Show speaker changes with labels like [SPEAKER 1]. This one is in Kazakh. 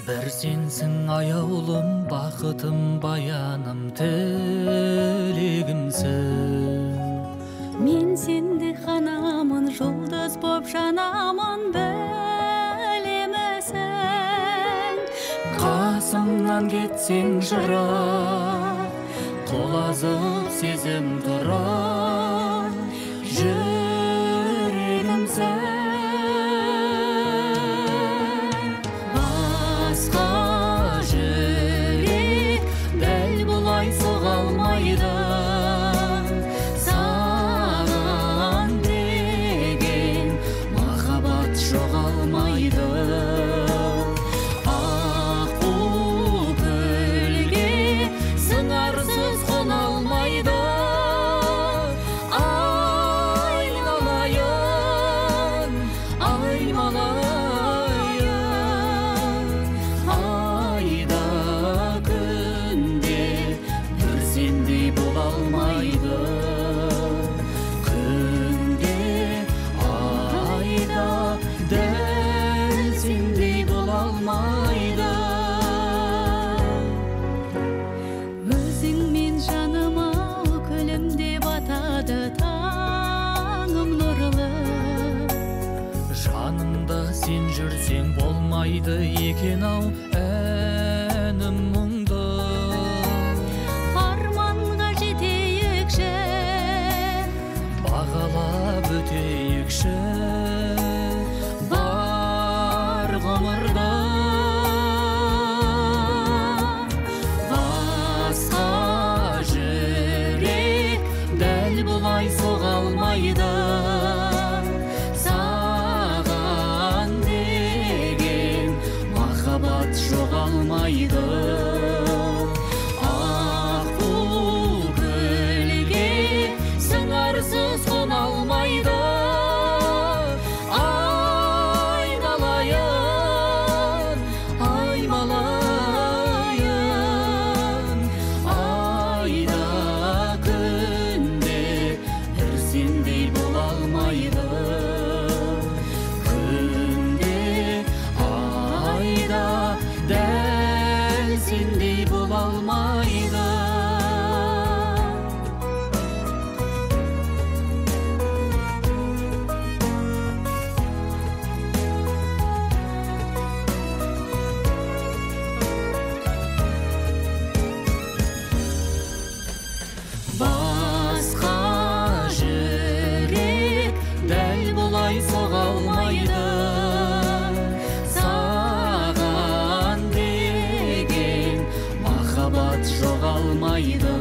[SPEAKER 1] Bir sensin ayaulum, bakıtım, bayanım, tilegimsin.
[SPEAKER 2] Men sendi hanamın, жұлдыз boп жанамын, bilemesen.
[SPEAKER 1] Qasımdan ketsen jırak, qolazıp sezim turar, yüreğim sen. Basqa yürek däl bulay soğalmaydı. Sağan degen mahabat жоғалмайды. Аққу көлге сыңарсыз қона алмайды. Айналайын, айналайын, айда күнде бір сендей бола алмайды. Күнде айда дәл сендей бола алмайды.
[SPEAKER 2] Өзің мен жаныма күлімде батады таңым нұрлы.
[SPEAKER 1] Жанымда сен жүрсең болмайды екен-ау әнім мұңды.
[SPEAKER 2] Арманға жетейікші,
[SPEAKER 1] Бағалап өтейікші бар ғұмырды. Басқа жүрек дәл бұлай соға алмайды. Саған деген махаббат жоғалмайды. Аққу көлге сыңарсыз қона алмайды. Айналайын, аймалайын, айда күнде бір сендей бола алмайды. Күнде айда дәл сендей бола алмайды. Басқа жүрек дәл бұлай соға алмайды. Саған деген махаббат жоғалмайды.